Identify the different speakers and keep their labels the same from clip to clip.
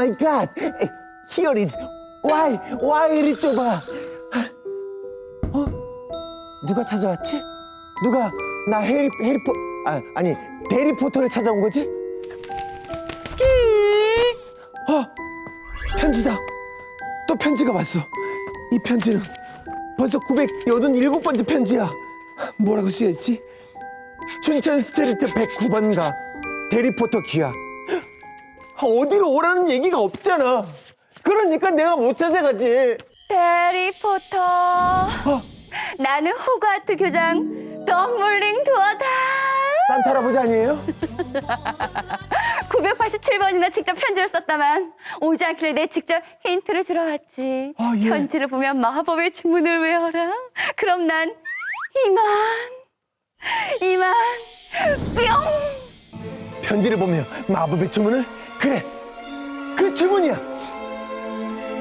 Speaker 1: my God. Here is. Why 이리 좁아? 누가 찾아왔지? 누가 나 아니 대리포터를 찾아온 거지? 편지다. 또 편지가 왔어. 이 편지는 벌써 987번째 편지야. 뭐라고 쓰여있지? 춘천 스트리트 109번가 대리포터 귀하. 어디로 오라는 얘기가 없잖아. 그러니까 내가 못 찾아가지.
Speaker 2: 해리포터. 나는 호가트 교장 덤블링 도어다.
Speaker 1: 산타 할아버지 아니에요?
Speaker 2: 987번이나 직접 편지를 썼다만 오지 않길래 내 직접 힌트를 주러 왔지.
Speaker 1: 아, 예.
Speaker 2: 편지를 보면 마법의 주문을 외워라. 그럼 난 이만 뿅.
Speaker 1: 편지를 보며 마법의 주문을? 그래, 그 주문이야.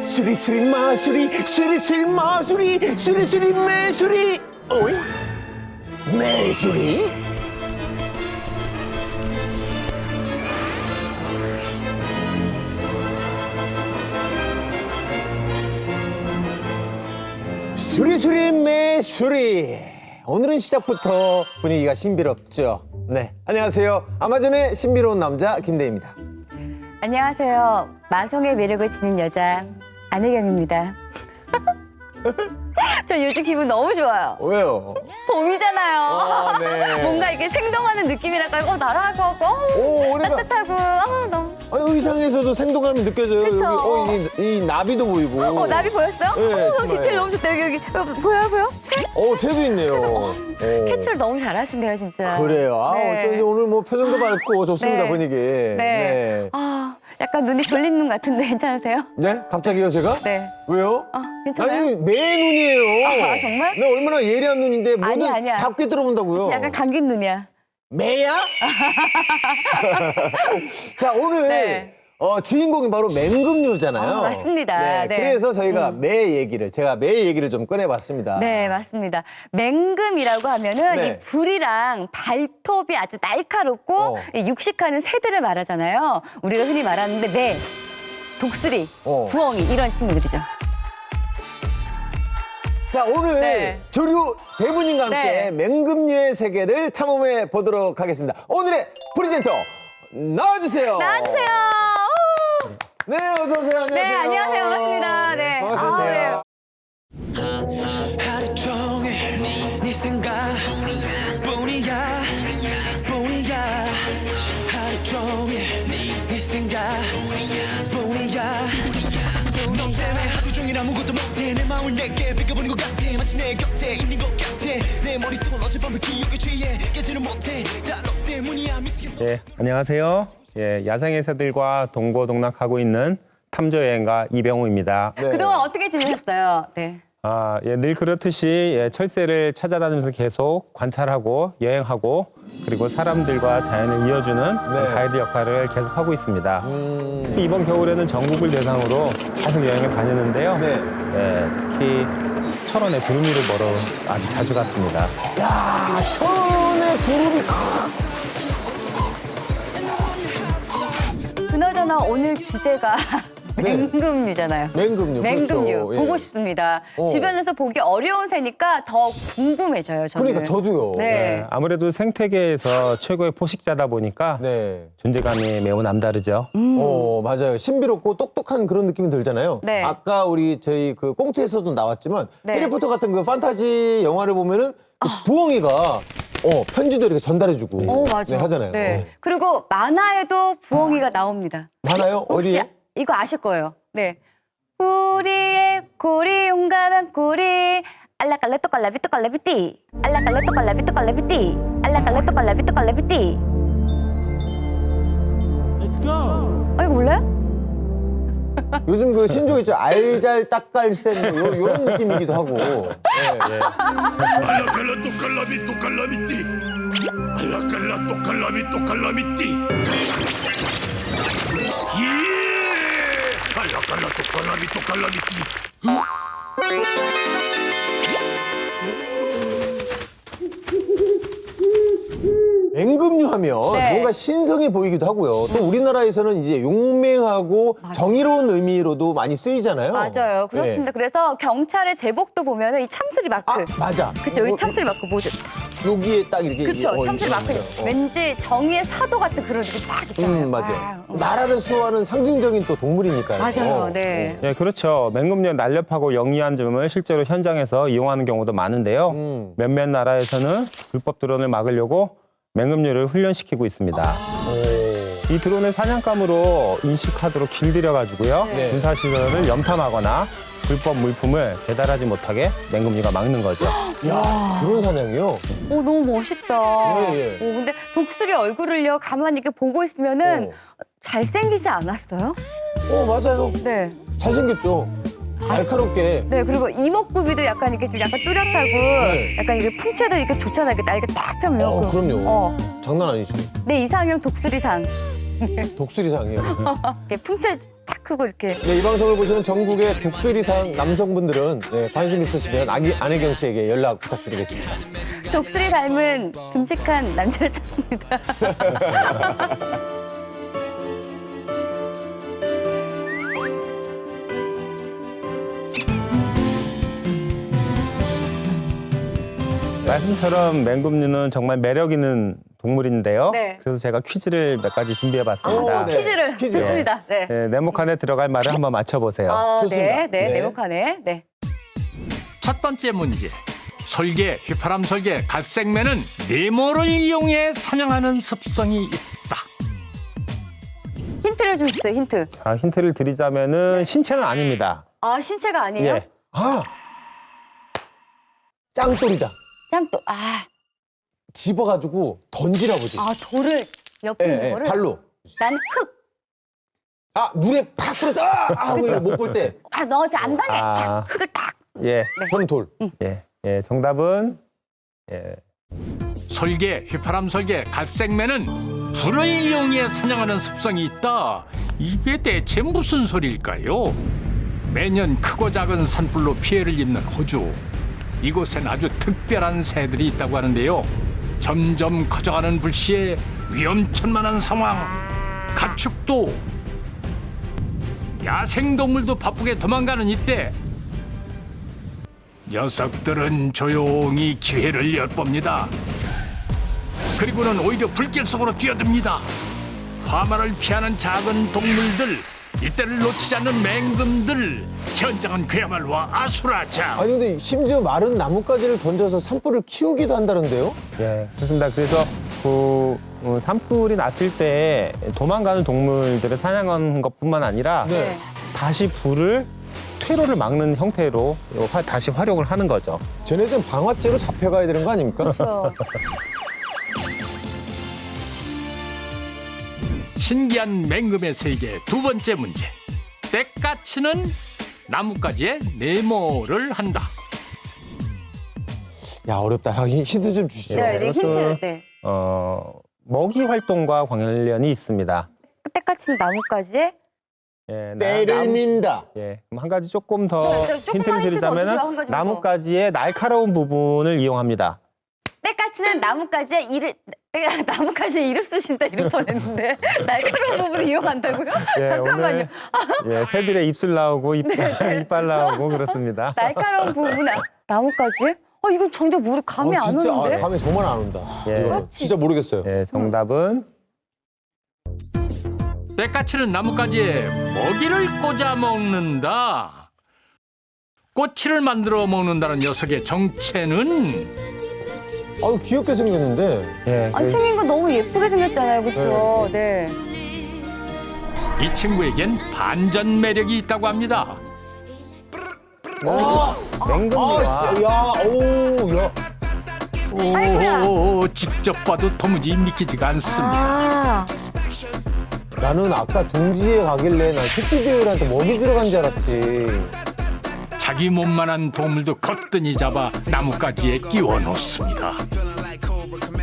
Speaker 1: 수리수리 마수리 수리수리 마수리 수리수리 매수리. 어이? 매수리? 수리수리 매수리. 오늘은 시작부터 분위기가 신비롭죠. 네, 안녕하세요. 아마존의 신비로운 남자 김대희입니다.
Speaker 2: 안녕하세요. 마성의 매력을 지닌 여자 안혜경입니다. 저 요즘 기분 너무 좋아요.
Speaker 1: 왜요?
Speaker 2: 봄이잖아요.
Speaker 1: 아, 네.
Speaker 2: 뭔가 이렇게 생동하는 느낌이랄까요? 날아가고
Speaker 1: 오, 우리가
Speaker 2: 따뜻하고 너무.
Speaker 1: 의상에서도 생동감이 느껴져요.
Speaker 2: 그쵸?
Speaker 1: 여기 이 나비도 보이고.
Speaker 2: 나비 보였어요?
Speaker 1: 네,
Speaker 2: 너무
Speaker 1: 정말.
Speaker 2: 디테일 너무 좋다. 여기 보여? 새?
Speaker 1: 새도 있네요.
Speaker 2: 캐치를 너무 잘하시네요, 진짜.
Speaker 1: 그래요.
Speaker 2: 네.
Speaker 1: 어쩐지 오늘 뭐 표정도 밝고 좋습니다,
Speaker 2: 네.
Speaker 1: 분위기.
Speaker 2: 네. 약간 눈이 졸린 눈 같은데 괜찮으세요?
Speaker 1: 네? 갑자기요, 제가?
Speaker 2: 네.
Speaker 1: 왜요?
Speaker 2: 괜찮아요?
Speaker 1: 아니, 매 눈이에요.
Speaker 2: 아, 정말?
Speaker 1: 네, 얼마나 예리한 눈인데 뭐든
Speaker 2: 아니야.
Speaker 1: 다 꿰뚫어본다고요.
Speaker 2: 약간 감긴 눈이야.
Speaker 1: 매야? 자, 오늘
Speaker 2: 네.
Speaker 1: 주인공이 바로 맹금류잖아요.
Speaker 2: 맞습니다. 네.
Speaker 1: 그래서 저희가 제가 매 얘기를 좀 꺼내봤습니다.
Speaker 2: 네, 맞습니다. 맹금이라고 하면은
Speaker 1: 네.
Speaker 2: 이 불이랑 발톱이 아주 날카롭고 이 육식하는 새들을 말하잖아요. 우리가 흔히 말하는데 매, 독수리, 부엉이 이런 친구들이죠.
Speaker 1: 자, 오늘
Speaker 2: 네.
Speaker 1: 조류 대부님과 함께
Speaker 2: 네.
Speaker 1: 맹금류의 세계를 탐험해 보도록 하겠습니다. 오늘의 프리젠터 나와주세요.
Speaker 2: 나와주세요.
Speaker 1: 네, 어서 오세요. 안녕하세요.
Speaker 2: 네, 안녕하세요. 반갑습니다. 네.
Speaker 1: 반갑습니다.
Speaker 3: 하루 종일 네 생각뿐이야 하루 종일 네 생각뿐이야 너 때문에 하루 종일 아무것도 못해 내 마음을 내게 뺏겨보는 것 같아 마치 내 곁에 있는 것 같아 내 머릿속은 어젯밤의 기억에 취해 깨지는 못해 다 너 때문이야 미치겠어.
Speaker 4: 예, 안녕하세요. 예, 야생의 새들과 동고동락하고 있는 탐조여행가 이병우입니다.
Speaker 1: 네.
Speaker 2: 그동안 어떻게 지내셨어요? 네.
Speaker 4: 늘 그렇듯이 철새를 찾아다니면서 계속 관찰하고 여행하고 그리고 사람들과 자연을 이어주는
Speaker 1: 네.
Speaker 4: 가이드 역할을 계속 하고 있습니다. 이번 겨울에는 전국을 대상으로 계속 여행을 다녔는데요.
Speaker 1: 네.
Speaker 4: 특히 철원의 두루미를 보러 아주 자주 갔습니다.
Speaker 1: 야, 천의 두루미.
Speaker 2: 그나저나 오늘 주제가
Speaker 1: 네.
Speaker 2: 맹금류잖아요.
Speaker 1: 맹금류.
Speaker 2: 맹금류
Speaker 1: 그렇죠. 예.
Speaker 2: 보고 싶습니다.
Speaker 1: 어.
Speaker 2: 주변에서 보기 어려운 새니까 더 궁금해져요. 저는.
Speaker 1: 그러니까 저도요.
Speaker 2: 네.
Speaker 4: 아무래도 생태계에서 최고의 포식자다 보니까
Speaker 1: 네.
Speaker 4: 존재감이 매우 남다르죠.
Speaker 1: 맞아요. 신비롭고 똑똑한 그런 느낌이 들잖아요.
Speaker 2: 네.
Speaker 1: 아까 저희 그 꽁트에서도 나왔지만
Speaker 2: 네.
Speaker 1: 해리포터 같은 그 판타지 영화를 보면은 그 부엉이가 편지도 이렇게 전달해주고
Speaker 2: 맞아.
Speaker 1: 네, 하잖아요.
Speaker 2: 네. 그리고 만화에도 부엉이가 나옵니다.
Speaker 1: 많아요?
Speaker 2: 혹시
Speaker 1: 어디에?
Speaker 2: 이거 아실 거예요. 네. 우리의 고리 용감한 꼬리 알라깔라 또깔라비 또깔라비띠 알라깔라 또깔라비 또깔라비띠 알라깔라 또깔라비 또깔라비띠. Let's go. 이거 몰라요?
Speaker 1: 요즘 그 신조 있죠. 알잘 딱갈센 요런 느낌이기도 하고. 네.
Speaker 5: 알라칼라 또칼라미 또칼라미띠 알라칼라 또칼라미 또칼라미띠 예 알라칼라 또칼라미 또칼라미띠
Speaker 1: 맹금류 하면
Speaker 2: 네.
Speaker 1: 뭔가 신성해 보이기도 하고요. 또 우리나라에서는 이제 용맹하고 정의로운 의미로도 많이 쓰이잖아요.
Speaker 2: 맞아요. 그렇습니다. 그래서 경찰의 제복도 보면은 이 참수리 마크.
Speaker 1: 아, 맞아.
Speaker 2: 그쵸, 여기 참수리 마크 뭐죠?
Speaker 1: 여기에 딱 이렇게.
Speaker 2: 그쵸, 참수리 마크.
Speaker 1: 있어요.
Speaker 2: 왠지 정의의 사도 같은 그런 느낌 딱 있잖아요.
Speaker 1: 맞아요. 나라를 수호하는 상징적인 또 동물이니까요.
Speaker 2: 맞아요, 네.
Speaker 4: 예, 그렇죠. 맹금류 날렵하고 영리한 점을 실제로 현장에서 이용하는 경우도 많은데요. 몇몇 나라에서는 불법 드론을 막으려고 맹금류를 훈련시키고 있습니다. 이 드론을 사냥감으로 인식하도록 길들여가지고요.
Speaker 2: 네.
Speaker 4: 군사시설을 염탐하거나 불법 물품을 배달하지 못하게 맹금류가 막는 거죠.
Speaker 1: 야, 드론 사냥이요?
Speaker 2: 오, 너무 멋있다.
Speaker 1: 예, 예.
Speaker 2: 오, 근데 독수리 얼굴을요, 가만히 이렇게 보고 있으면은 잘생기지 않았어요?
Speaker 1: 맞아요.
Speaker 2: 네.
Speaker 1: 잘생겼죠. 날카롭게.
Speaker 2: 네, 그리고 이목구비도 약간 이렇게 좀 약간 뚜렷하고 약간 이게 풍채도 이렇게 좋잖아요. 이렇게 날개 딱 펴면.
Speaker 1: 그럼요. 장난 아니죠.
Speaker 2: 내 이상형 독수리상.
Speaker 1: 독수리상이요.
Speaker 2: 이렇게 풍채 탁 크고 이렇게.
Speaker 1: 네, 이 방송을 보시는 전국의 독수리상 남성분들은 네, 관심 있으시면 안혜경 씨에게 연락 부탁드리겠습니다.
Speaker 2: 독수리 닮은 듬직한 남자를 찾습니다.
Speaker 4: 말씀처럼 맹금류는 정말 매력 있는 동물인데요.
Speaker 2: 네.
Speaker 4: 그래서 제가 퀴즈를 몇 가지 준비해봤습니다.
Speaker 2: 또 퀴즈를.
Speaker 1: 퀴즈.
Speaker 2: 좋습니다. 네.
Speaker 4: 네, 네모칸에 들어갈 말을 한번 맞춰보세요.
Speaker 1: 좋습니다.
Speaker 2: 네, 네,
Speaker 1: 네.
Speaker 2: 네모칸에. 네.
Speaker 5: 첫 번째 문제. 설계, 휘파람 설계, 갈색매는 네모를 이용해 사냥하는 습성이 있다.
Speaker 2: 힌트를 좀 주세요, 힌트.
Speaker 4: 힌트를 드리자면은 신체는 아닙니다.
Speaker 2: 아, 신체가 아니에요?
Speaker 4: 예.
Speaker 1: 아! 짱돌이다.
Speaker 2: 짱또, 아,
Speaker 1: 집어가지고 던지나 보지.
Speaker 2: 돌을, 옆에 있는 거를.
Speaker 1: 발로.
Speaker 2: 난 흙.
Speaker 1: 눈에 팍 뿌려서 하고 못 볼 때.
Speaker 2: 너한테 안 당해.
Speaker 4: 아.
Speaker 2: 탁, 흙을 탁.
Speaker 4: 예.
Speaker 1: 저는 돌.
Speaker 4: 예. 정답은 예.
Speaker 5: 설계, 휘파람 설계, 갈색매는 불을 이용해 사냥하는 습성이 있다. 이게 대체 무슨 소리일까요? 매년 크고 작은 산불로 피해를 입는 호주. 이곳엔 아주 특별한 새들이 있다고 하는데요. 점점 커져가는 불시에 위험천만한 상황. 가축도 야생동물도 바쁘게 도망가는 이때 녀석들은 조용히 기회를 엿봅니다. 그리고는 오히려 불길 속으로 뛰어듭니다. 화마를 피하는 작은 동물들, 이때를 놓치지 않는 맹금들. 현장은 그야말로 아수라장.
Speaker 1: 아니 근데 심지어 마른 나뭇가지를 던져서 산불을 키우기도 한다는데요?
Speaker 4: 예, 그렇습니다. 그래서 산불이 났을 때 도망가는 동물들을 사냥하는 것뿐만 아니라
Speaker 1: 네.
Speaker 4: 다시 불을 퇴로를 막는 형태로 다시 활용을 하는 거죠.
Speaker 1: 쟤네들은 방아쇠로 잡혀가야 되는 거 아닙니까?
Speaker 2: 그렇죠.
Speaker 5: 신기한 맹금의 세계 두 번째 문제. 때까치는 나뭇가지에 네모를 한다.
Speaker 1: 야 어렵다. 힌트 좀 주시죠.
Speaker 2: 네, 네, 힌트.
Speaker 4: 이것도-
Speaker 2: 네.
Speaker 4: 먹이 활동과 관련이 있습니다.
Speaker 2: 때까치는 나뭇가지에
Speaker 4: 예,
Speaker 1: 때를 민다.
Speaker 4: 예, 그럼 한 가지 조금 더
Speaker 2: 조금만
Speaker 4: 힌트를
Speaker 2: 힌트 더 주세요, 한
Speaker 4: 드리자면은
Speaker 2: 가지만 더.
Speaker 4: 나뭇가지의 날카로운 부분을 이용합니다.
Speaker 2: 때까치는 나뭇가지에 이를 나뭇가지에 이를 쓰신다 이럴 뻔했는데 날카로운 부분을 이용한다고요?
Speaker 4: 예,
Speaker 2: 잠깐만요.
Speaker 4: 오늘 새들의 입술 나오고 이빨 나오고 그렇습니다.
Speaker 2: 날카로운 부분 나뭇가지에? 이건 전혀 감이 안
Speaker 1: 진짜
Speaker 2: 오는데.
Speaker 1: 감이 정말 안 온다.
Speaker 4: 예.
Speaker 1: 이거는 진짜 모르겠어요.
Speaker 4: 예, 정답은
Speaker 5: 때까치는 나뭇가지에 먹이를 꽂아 먹는다. 꼬치를 만들어 먹는다는 녀석의 정체는
Speaker 1: 아유 귀엽게 생겼는데.
Speaker 4: 예,
Speaker 2: 아니, 생긴 거 너무 예쁘게 생겼잖아요, 그렇죠? 네.
Speaker 5: 이 친구에겐 반전 매력이 있다고 합니다.
Speaker 4: 맹금류와
Speaker 1: 야, 오, 야.
Speaker 2: 아이고야.
Speaker 5: 오, 직접 봐도 도무지 믿기지가 않습니다.
Speaker 2: 아,
Speaker 1: 나는 아까 둥지에 가길래 난 새끼들한테 먹이 들어간 줄 알았지.
Speaker 5: 자기 몸만한 동물도 거뜬히 잡아 나뭇가지에 끼워 놓습니다.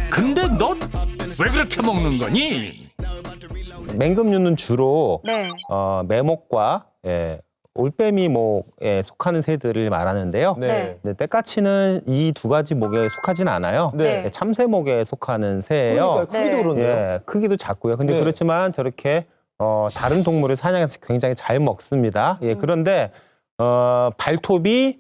Speaker 5: 근데 너 왜 그렇게 먹는 거니?
Speaker 4: 맹금류는 주로
Speaker 2: 네.
Speaker 4: 매목과 올빼미 목에 속하는 새들을 말하는데요.
Speaker 1: 네.
Speaker 4: 근데 때까치는 이 두 가지 목에 속하지는 않아요.
Speaker 1: 네.
Speaker 4: 참새목에 속하는 새예요.
Speaker 1: 그러니까 크기도
Speaker 2: 네.
Speaker 1: 그런데요.
Speaker 4: 예, 크기도 작고요. 근데
Speaker 1: 네.
Speaker 4: 그렇지만 저렇게 다른 동물을 사냥해서 굉장히 잘 먹습니다. 예, 그런데 발톱이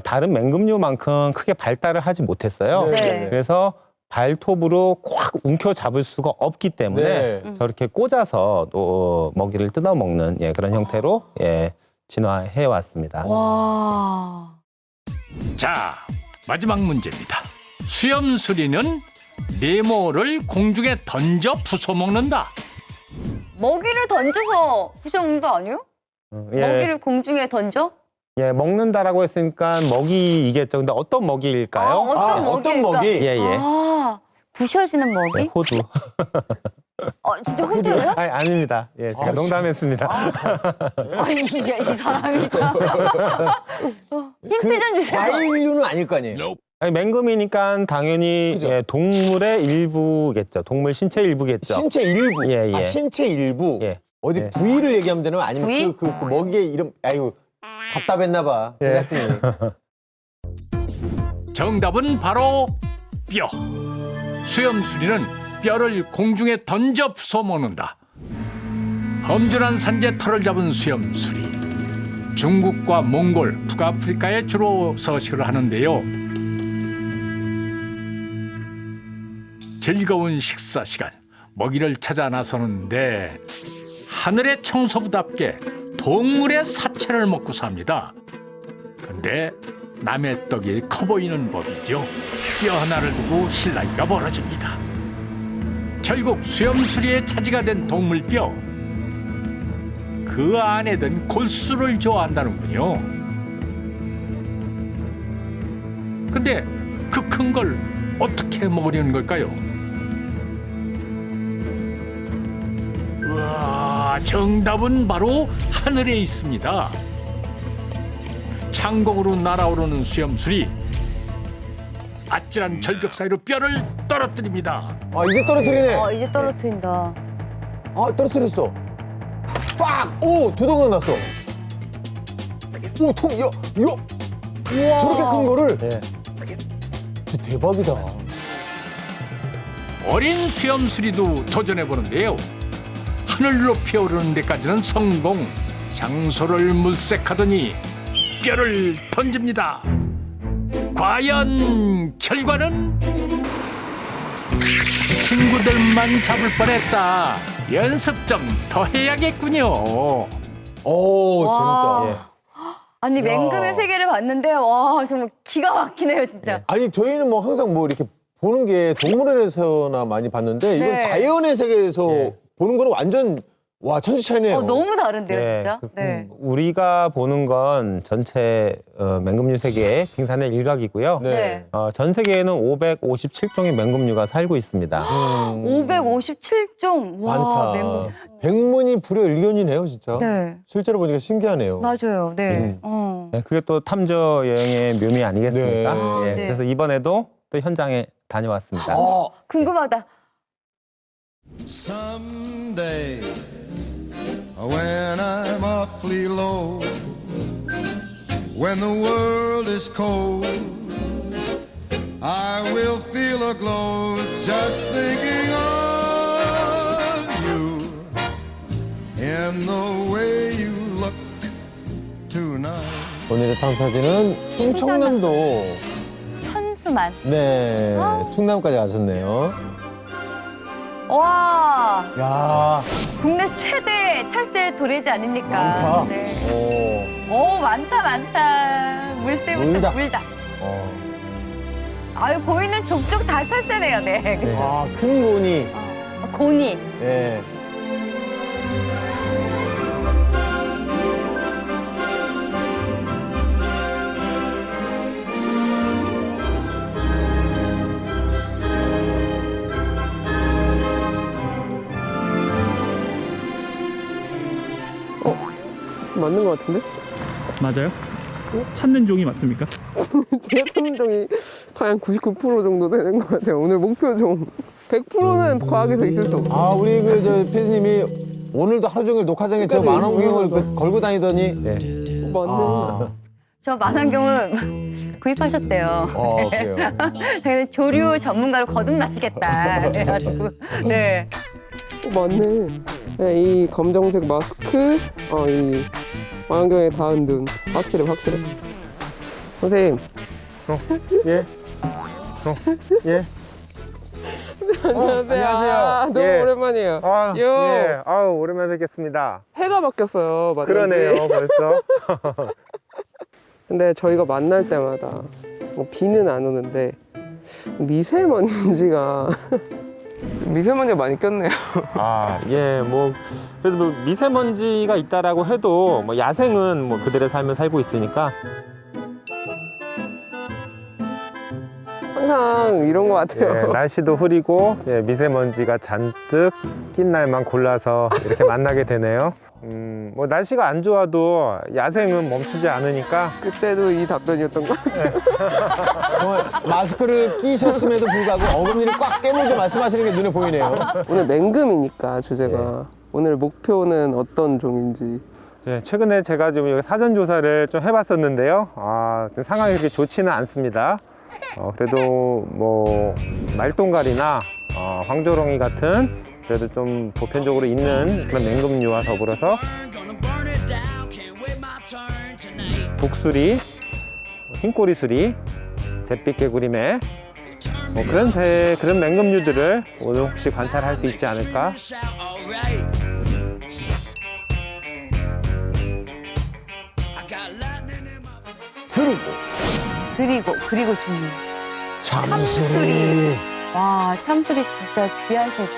Speaker 4: 다른 맹금류만큼 크게 발달을 하지 못했어요.
Speaker 2: 네.
Speaker 4: 그래서 발톱으로 꽉 움켜 잡을 수가 없기 때문에
Speaker 1: 네.
Speaker 4: 저렇게 꽂아서 또 먹이를 뜯어 먹는 그런 형태로 진화해 왔습니다.
Speaker 2: 와.
Speaker 5: 자, 마지막 문제입니다. 수염수리는 네모를 공중에 던져 부숴먹는다.
Speaker 2: 먹이를 던져서 부셔먹는 거 아니에요? 먹이를 공중에 던져?
Speaker 4: 먹는다라고 했으니까 먹이이겠죠. 근데 어떤 먹이일까요?
Speaker 2: 어떤 먹이일까?
Speaker 1: 어떤 먹이?
Speaker 4: 예.
Speaker 2: 아, 부셔지는 먹이?
Speaker 4: 네, 호두.
Speaker 2: 진짜 호두예요?
Speaker 4: 아니, 아닙니다. 제가 농담했습니다.
Speaker 2: 아니, 이 사람이 참. 힌트 좀 주세요.
Speaker 1: 과일류는 아닐 거 아니에요.
Speaker 4: 아니, 맹금이니까 당연히
Speaker 1: 그죠?
Speaker 4: 동물의 일부겠죠. 동물 신체 일부겠죠.
Speaker 1: 신체 일부.
Speaker 4: 예.
Speaker 1: 아, 신체 일부.
Speaker 4: 예.
Speaker 1: 어디
Speaker 4: 예.
Speaker 1: 부위를 얘기하면 되나? 아니면
Speaker 2: 부위?
Speaker 1: 그 먹이의 이름? 아이고 답답했나 봐. 제작진이.
Speaker 5: 정답은 바로 뼈. 수염수리는 뼈를 공중에 던져 부숴먹는다. 험준한 산지에 털을 잡은 수염수리. 중국과 몽골, 북아프리카에 주로 서식을 하는데요. 즐거운 식사 시간, 먹이를 찾아 나서는데 하늘의 청소부답게 동물의 사체를 먹고 삽니다. 근데 남의 떡이 커 보이는 법이죠. 뼈 하나를 두고 실랑이가 벌어집니다. 결국 수염수리의 차지가 된 동물뼈. 그 안에 든 골수를 좋아한다는군요. 근데 그 큰 걸 어떻게 먹으려는 걸까요? 우와, 정답은 바로 하늘에 있습니다. 창공으로 날아오르는 수염수리. 아찔한 절벽 사이로 뼈를 떨어뜨립니다.
Speaker 1: 아 이제 떨어뜨리네.
Speaker 2: 이제 떨어뜨린다.
Speaker 1: 아 떨어뜨렸어. 빡! 오 두덩이 났어. 오
Speaker 2: 우와.
Speaker 1: 저렇게 큰 거를
Speaker 4: 예.
Speaker 1: 진짜 대박이다.
Speaker 5: 어린 수염수리도 도전해보는데요. 하늘로 피어오르는 데까지는 성공. 장소를 물색하더니 뼈를 던집니다. 과연 결과는? 친구들만 잡을 뻔했다. 연습 좀 더 해야겠군요.
Speaker 1: 오
Speaker 2: 와.
Speaker 1: 재밌다.
Speaker 2: 아니,
Speaker 1: 야.
Speaker 2: 맹금의 세계를 봤는데, 와, 정말 기가 막히네요, 진짜.
Speaker 1: 아니 저희는 뭐 항상 뭐 이렇게 보는 게 동물원에서나 많이 봤는데 이건
Speaker 2: 네.
Speaker 1: 자연의 세계에서
Speaker 4: 예.
Speaker 1: 보는 거는 완전 와 천지차이네요.
Speaker 2: 너무 다른데요,
Speaker 4: 예,
Speaker 2: 진짜. 네.
Speaker 4: 우리가 보는 건 전체 맹금류 세계의 빙산의 일각이고요.
Speaker 1: 네.
Speaker 4: 전 세계에는 557종의 맹금류가 살고 있습니다.
Speaker 2: 557종. 와,
Speaker 1: 많다.
Speaker 2: 맹금.
Speaker 1: 백문이 불여일견이네요 진짜.
Speaker 2: 네.
Speaker 1: 실제로 보니까 신기하네요.
Speaker 2: 맞아요. 네.
Speaker 4: 네, 그게 또 탐조 여행의 묘미 아니겠습니까?
Speaker 1: 네.
Speaker 2: 아,
Speaker 4: 예,
Speaker 2: 네.
Speaker 4: 그래서 이번에도 또 현장에 다녀왔습니다.
Speaker 2: 궁금하다.
Speaker 6: Someday, when I'm awfully low, when the world is cold, I will feel a glow just thinking of you in the way you look tonight.
Speaker 1: 오늘의 탐사진은 충청남도.
Speaker 2: 천수만.
Speaker 1: 네.
Speaker 2: 아.
Speaker 1: 충남까지 가셨네요.
Speaker 2: 와,
Speaker 1: 야.
Speaker 2: 국내 최대 철새 도래지 아닙니까?
Speaker 1: 많다.
Speaker 2: 네.
Speaker 1: 오.
Speaker 2: 많다. 물새부터
Speaker 1: 물다.
Speaker 2: 물다.
Speaker 1: 어.
Speaker 2: 아유, 보이는 족족 다 철새네요, 네. 그쵸?
Speaker 1: 아, 큰 고니.
Speaker 2: 고니.
Speaker 1: 예.
Speaker 7: 맞는 것 같은데?
Speaker 8: 맞아요? 찾는 종이 맞습니까?
Speaker 7: 제가 찾는 종이 과연 99% 정도 되는 것 같아요. 오늘 목표 종. 100%는 과학에서 있을 수 없어.
Speaker 1: 아, 우리 그 저 PD님이 오늘도 하루 종일 녹화장에 저
Speaker 7: 그러니까
Speaker 1: 만원경을
Speaker 7: 이거.
Speaker 1: 걸고 다니더니
Speaker 4: 네.
Speaker 7: 맞네.
Speaker 2: 저 만환경을 구입하셨대요.
Speaker 1: 그래요.
Speaker 2: 자기는 조류 전문가로 거듭나시겠다. 그래가지고 네.
Speaker 7: 맞네. 네, 이 검정색 마스크, 이 망원경에 닿은 눈. 확실해. 선생님.
Speaker 4: 예. 예.
Speaker 7: 안녕하세요.
Speaker 4: 안녕하세요.
Speaker 7: 아, 너무
Speaker 4: 예.
Speaker 7: 오랜만이에요.
Speaker 4: 아,
Speaker 7: 요.
Speaker 4: 예. 아우, 오랜만에 뵙겠습니다.
Speaker 7: 해가 바뀌었어요. 맞는지.
Speaker 4: 그러네요, 벌써.
Speaker 7: 근데 저희가 만날 때마다 비는 안 오는데 미세먼지가 많이 꼈네요.
Speaker 4: 아, 예, 뭐 그래도 뭐 미세먼지가 있다라고 해도 뭐 야생은 뭐 그들의 삶을 살고 있으니까.
Speaker 7: 항상 이런 것 같아요.
Speaker 4: 예, 날씨도 흐리고 예, 미세먼지가 잔뜩 낀 날만 골라서 이렇게 만나게 되네요. 뭐 날씨가 안 좋아도 야생은 멈추지 않으니까.
Speaker 7: 그때도 이 답변이었던 것 같아요.
Speaker 1: 정말 마스크를 끼셨음에도 불구하고 어금니를 꽉 깨물고 말씀하시는 게 눈에 보이네요.
Speaker 7: 오늘 맹금이니까 주제가. 오늘 목표는 어떤 종인지.
Speaker 4: 예, 최근에 제가 좀 여기 사전 조사를 좀 해봤었는데요. 좀 상황이 그렇게 좋지는 않습니다. 그래도 뭐 말똥갈이나 황조롱이 같은 그래도 좀 보편적으로 있는 그런 맹금류와 더불어서 독수리, 흰꼬리수리, 잿빛개구리매 뭐 그런 맹금류들을 오늘 혹시 관찰할 수 있지 않을까?
Speaker 2: 그리고 중요.
Speaker 1: 참수리.
Speaker 2: 와 참소리 진짜 귀한 새죠.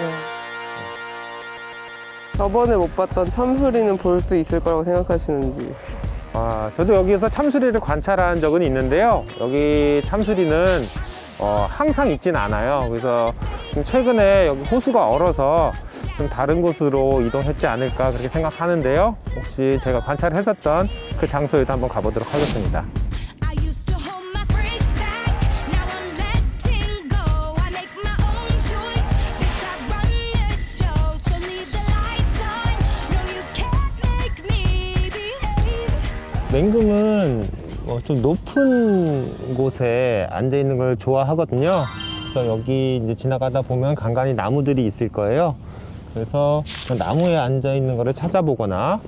Speaker 7: 저번에 못 봤던 참수리는 볼 수 있을 거라고 생각하시는지.
Speaker 4: 저도 여기에서 참수리를 관찰한 적은 있는데요. 여기 참수리는 항상 있진 않아요. 그래서 좀 최근에 여기 호수가 얼어서 좀 다른 곳으로 이동했지 않을까 그렇게 생각하는데요. 혹시 제가 관찰했었던 그 장소에도 한번 가보도록 하겠습니다.
Speaker 9: I used to hold my freak back. Now I'm letting go. I make my own choice. Bitch, I run this show. So leave the lights on. No, you can't make me behave.
Speaker 4: 맹금은 좀 높은 곳에 앉아 있는 걸 좋아하거든요. 그래서 여기 이제 지나가다 보면 간간히 나무들이 있을 거예요. 그래서 그 나무에 앉아 있는 거를 찾아보거나,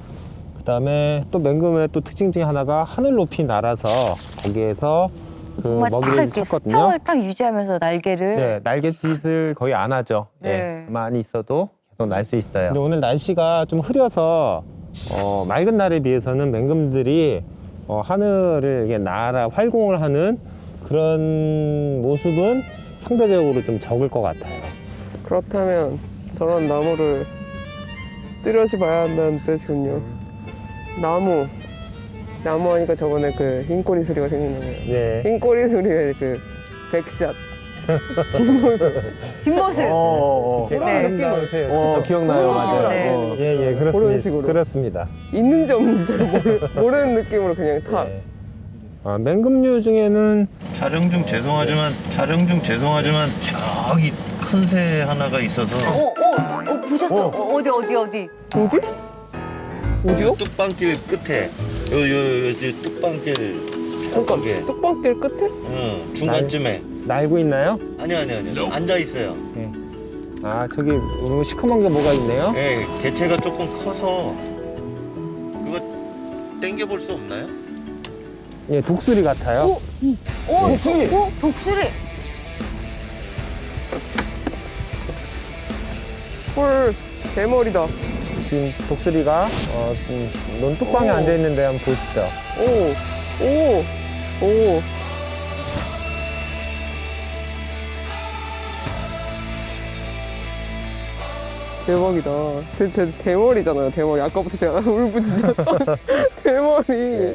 Speaker 4: 그 다음에 또 맹금의 또 특징 중에 하나가 하늘 높이 날아서 거기에서 그
Speaker 2: 정말 딱
Speaker 4: 먹이를
Speaker 2: 이렇게
Speaker 4: 찾거든요.
Speaker 2: 수평을 딱 유지하면서 날개를.
Speaker 4: 네, 날갯짓을 거의 안 하죠.
Speaker 2: 네.
Speaker 4: 예, 가만히 있어도 계속 날 수 있어요. 근데 오늘 날씨가 좀 흐려서 맑은 날에 비해서는 맹금들이 하늘을 이렇게 날아 활공을 하는 그런 모습은 상대적으로 좀 적을 것 같아요.
Speaker 7: 그렇다면 저런 나무를 뚜렷이 봐야 한다는 뜻이군요. 나무 하니까 저번에 그 흰꼬리 수리가 생각나네요.
Speaker 4: 네.
Speaker 7: 흰꼬리 수리의 그 백샷 뒷모습.
Speaker 2: 뒷모습.
Speaker 7: 그런
Speaker 2: 네.
Speaker 7: 느낌을
Speaker 1: 기억나요. 맞아요.
Speaker 2: 네.
Speaker 4: 예, 그렇습니다.
Speaker 7: 그런 식으로.
Speaker 4: 그렇습니다.
Speaker 7: 있는지 없는지 잘 모르는 느낌으로 그냥 탁.
Speaker 4: 네. 맹금류 중에는
Speaker 10: 촬영 중 죄송하지만 저기 큰 새 하나가 있어서
Speaker 2: 보셨어? 어디?
Speaker 7: 어디? 어디요?
Speaker 10: 뚝방길 끝에 요 뚝방길
Speaker 7: 잠깐 뚝방길 끝에?
Speaker 10: 중간쯤에
Speaker 4: 날고 있나요?
Speaker 10: 아니요 앉아 있어요.
Speaker 4: 저기 시커먼 게 뭐가 있네요?
Speaker 10: 예, 개체가 조금 커서 그거 땡겨 볼 수 없나요?
Speaker 4: 예, 독수리 같아요.
Speaker 1: 독수리.
Speaker 2: 독수리.
Speaker 7: 헐 대머리다.
Speaker 4: 지금 독수리가 논뚝방에
Speaker 7: 오.
Speaker 4: 앉아 있는데 한번 보시죠.
Speaker 7: 오. 대박이다. 제 대머리잖아요. 대머리. 아까부터 제가 울부짖었던 대머리.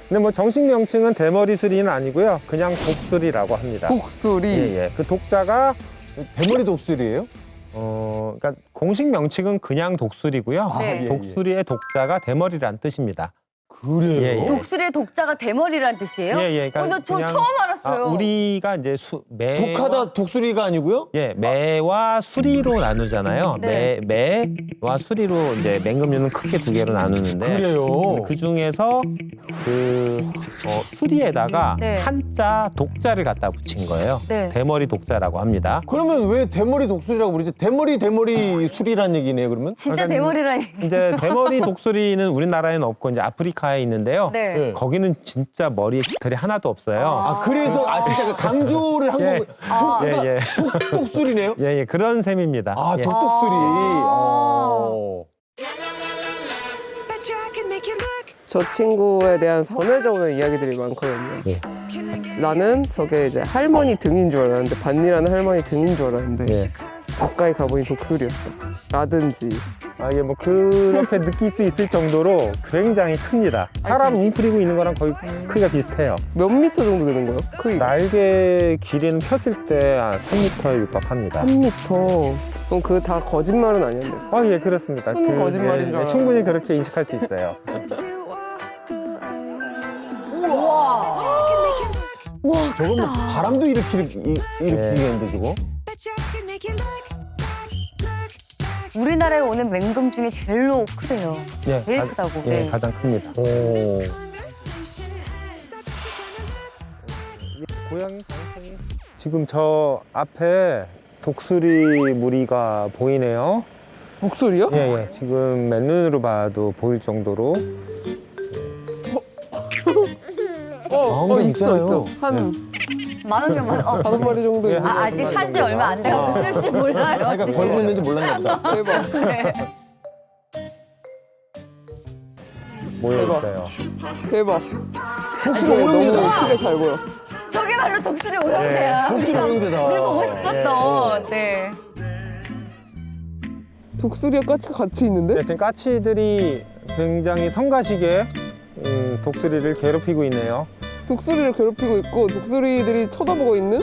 Speaker 4: 근데 뭐 정식 명칭은 대머리수리는 아니고요. 그냥 독수리라고 합니다.
Speaker 7: 독수리.
Speaker 4: 예. 그 독자가
Speaker 1: 대머리 독수리예요?
Speaker 4: 그러니까 공식 명칭은 그냥 독수리고요.
Speaker 2: 네.
Speaker 1: 예.
Speaker 4: 독수리의 독자가 대머리란 뜻입니다.
Speaker 1: 그래요?
Speaker 4: 예, 예.
Speaker 2: 독수리의 독자가 대머리라는 뜻이에요?
Speaker 4: 예, 예.
Speaker 2: 나 저
Speaker 4: 그냥-
Speaker 2: 처음 알았어요.
Speaker 4: 우리가 이제
Speaker 1: 독하다 독수리가 아니고요?
Speaker 4: 예, 매와 수리로 나누잖아요.
Speaker 2: 네.
Speaker 4: 매와 수리로 이제 맹금류는 크게 두 개로 나누는데
Speaker 1: 그래요?
Speaker 4: 그 중에서 수리에다가
Speaker 2: 네.
Speaker 4: 한자 독자를 갖다 붙인 거예요.
Speaker 2: 네.
Speaker 4: 대머리 독자라고 합니다.
Speaker 1: 그러면 왜 대머리 독수리라고 부르지? 대머리 수리란 얘기네요, 그러면?
Speaker 2: 진짜 대머리라니.
Speaker 4: 이제 대머리 독수리는 우리나라에는 없고 이제 아프리카에 있는데요.
Speaker 2: 네.
Speaker 1: 네.
Speaker 4: 거기는 진짜 머리에 깃털이 하나도 없어요.
Speaker 1: 아, 그래서 진짜 그 강조를 한
Speaker 4: 예.
Speaker 1: 거고. 그러니까
Speaker 4: 예, 예.
Speaker 1: 독독수리네요?
Speaker 4: 예, 예, 그런 셈입니다.
Speaker 1: 아,
Speaker 4: 예.
Speaker 1: 독독수리.
Speaker 7: 저 친구에 대한 전해져오는 이야기들이 많거든요.
Speaker 4: 예.
Speaker 7: 나는 저게 이제 할머니 등인 줄 알았는데 반니라는 할머니 등인 줄 알았는데
Speaker 4: 예.
Speaker 7: 가까이 가보니 독수리였어. 라든지
Speaker 4: 예, 뭐 그렇게 느낄 수 있을 정도로 굉장히 큽니다. 사람 웅크리고 있는 거랑 거의 크기가 비슷해요.
Speaker 7: 몇 미터 정도 되는 거예요? 크기
Speaker 4: 날개 길이는 폈을 때 3m에 육박합니다.
Speaker 7: 3미터. 그럼 그거 다 거짓말은 아니었네.
Speaker 4: 예, 그렇습니다.
Speaker 7: 손은 거짓말인 줄 알았어요.
Speaker 4: 충분히 그렇게 인식할 수 있어요.
Speaker 1: 저건 뭐 바람도 일으키겠는데, 저거?
Speaker 2: 우리나라에 오는 맹금 중에 제일로 크대요.
Speaker 4: 예,
Speaker 2: 제일 크다고.
Speaker 4: 예,
Speaker 2: 네.
Speaker 4: 가장 큽니다. 고양이 가능성이 지금 저 앞에 독수리 무리가 보이네요.
Speaker 7: 목소리요?
Speaker 4: 예, 예. 지금 맨눈으로 봐도 보일 정도로.
Speaker 1: 한 개 있잖아요.
Speaker 7: 한
Speaker 2: 많은 명만.
Speaker 7: 5마리 정도 있는 것
Speaker 2: 아직
Speaker 7: 같은데.
Speaker 2: 산지 얼마 안 돼가지고 쓸지 몰라요.
Speaker 1: 그러니까
Speaker 2: 지금.
Speaker 1: 걸고 있는지 몰랐나 보다.
Speaker 7: 대박.
Speaker 2: 네.
Speaker 4: 모여
Speaker 7: 대박.
Speaker 4: 있어요.
Speaker 7: 대박.
Speaker 1: 독수리
Speaker 7: 너무
Speaker 1: 오형제다.
Speaker 7: 크게 잘 보여.
Speaker 2: 저게 바로 독수리 오형제야.
Speaker 1: 독수리
Speaker 2: 우리가
Speaker 1: 오형제다.
Speaker 2: 늘 보고 싶었던. 네.
Speaker 7: 독수리와 까치가 같이 있는데?
Speaker 4: 네, 지금 까치들이 굉장히 성가시게 독수리를 괴롭히고 있네요.
Speaker 7: 독수리를 괴롭히고 있고 독수리들이 쳐다보고 있는?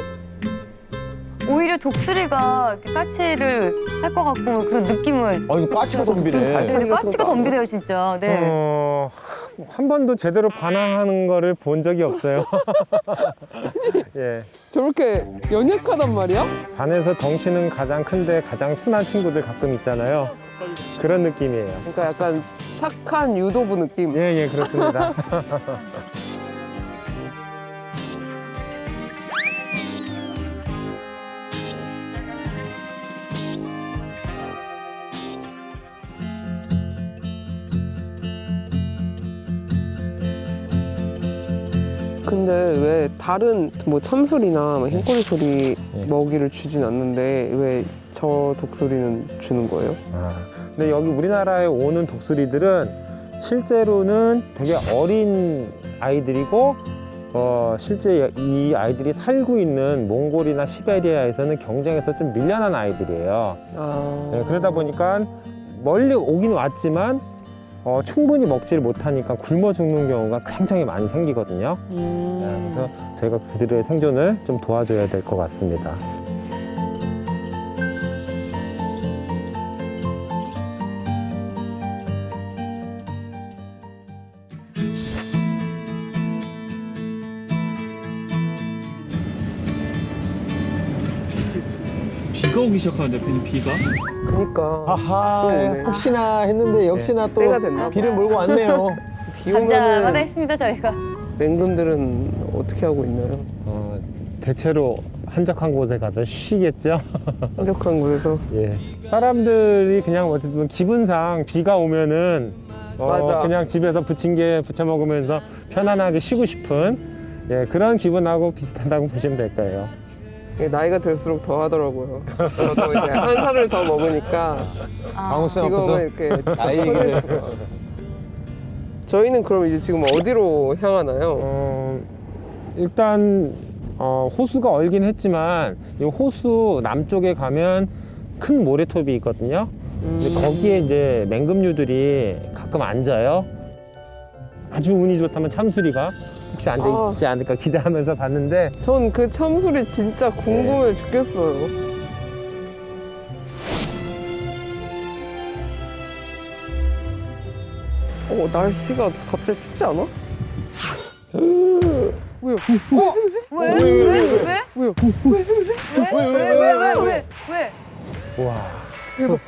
Speaker 2: 오히려 독수리가 이렇게 까치를 할 것 같고 그런 느낌은.
Speaker 1: 아니, 까치가 덤비네.
Speaker 2: 네, 까치가 덤비네요, 진짜. 네.
Speaker 4: 한 번도 제대로 반항하는 거를 본 적이 없어요. 예.
Speaker 7: 저렇게 연약하단 말이야?
Speaker 4: 반에서 덩치는 가장 큰데 가장 순한 친구들 가끔 있잖아요. 그런 느낌이에요.
Speaker 7: 그러니까 약간 착한 유도부 느낌.
Speaker 4: 예, 예, 그렇습니다.
Speaker 7: 근데 왜 다른 뭐 참소리나 뭐 흰꼬리 소리
Speaker 4: 네.
Speaker 7: 먹이를 주진 않는데 왜 저 독수리는 주는 거예요?
Speaker 4: 근데 여기 우리나라에 오는 독수리들은 실제로는 되게 어린 아이들이고 실제 이 아이들이 살고 있는 몽골이나 시베리아에서는 경쟁에서 좀 밀려난 아이들이에요. 네, 그러다 보니까 멀리 오긴 왔지만 충분히 먹지를 못하니까 굶어 죽는 경우가 굉장히 많이 생기거든요. 네, 그래서 저희가 그들의 생존을 좀 도와줘야 될 것 같습니다.
Speaker 8: 비가 오기 시작하는데 대표님 비가?
Speaker 7: 그니까
Speaker 1: 아하,
Speaker 7: 또 오네.
Speaker 1: 혹시나 했는데 역시나 또
Speaker 7: 때가 됐나 봐.
Speaker 1: 비를 몰고 왔네요.
Speaker 7: 비
Speaker 2: 한자마다
Speaker 7: 오면은
Speaker 2: 했습니다, 저희가.
Speaker 7: 맹금들은 어떻게 하고 있나요?
Speaker 4: 대체로 한적한 곳에 가서 쉬겠죠.
Speaker 7: 한적한 곳에서
Speaker 4: 예. 사람들이 그냥 어쨌든 기분상 비가 오면은
Speaker 7: 맞아.
Speaker 4: 그냥 집에서 부침개 부쳐 먹으면서 편안하게 쉬고 싶은 그런 기분하고 비슷하다고 보시면 될 거예요.
Speaker 7: 이게 나이가 들수록 더 하더라고요. 저도 이제 한 살을 더 먹으니까
Speaker 1: 방울쌤
Speaker 7: 지금은
Speaker 1: 앞에서
Speaker 7: 이렇게
Speaker 1: 나이 얘기를.
Speaker 7: 저희는 그럼 이제 지금 어디로 향하나요?
Speaker 4: 일단 호수가 얼긴 했지만 이 호수 남쪽에 가면 큰 모래톱이 있거든요. 근데 거기에 이제 맹금류들이 가끔 앉아요. 아주 운이 좋다면 참수리가 혹시 앉아 있지 않을까 기대하면서 봤는데
Speaker 7: 전 그 참소리 진짜 궁금해 죽겠어요. 날씨가 갑자기 춥지 않아? 왜요?
Speaker 2: 왜?
Speaker 7: 왜요?
Speaker 2: 왜?
Speaker 4: 와,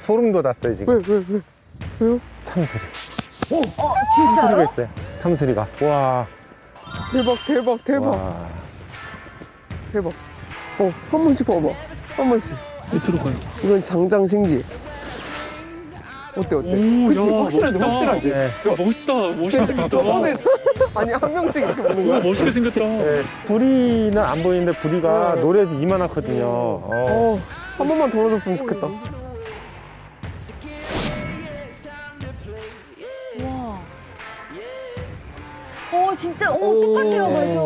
Speaker 4: 소름 돋았어요 지금.
Speaker 7: 왜요?
Speaker 4: 참수리. 참수리가
Speaker 2: 진짜요?
Speaker 4: 있어요. 참수리가. 와.
Speaker 7: 대박.
Speaker 4: 와.
Speaker 7: 대박. 한 번씩 봐봐. 한 번씩.
Speaker 8: 밑으로 가요.
Speaker 7: 이건 장장 신기해. 어때?
Speaker 8: 오,
Speaker 7: 그치?
Speaker 8: 야,
Speaker 7: 확실하지?
Speaker 8: 멋있다.
Speaker 7: 확실하지?
Speaker 4: 네.
Speaker 8: 야, 멋있게 생겼다.
Speaker 7: 저번에 아니 한 명씩 이렇게 보는 거야?
Speaker 8: 멋있게 생겼다.
Speaker 4: 네, 부리는 안 보이는데 부리가 노래에서 이만하거든요.
Speaker 7: 한 번만 덜어줬으면 좋겠다.
Speaker 2: 와. 진짜 똑같아요, 맞아.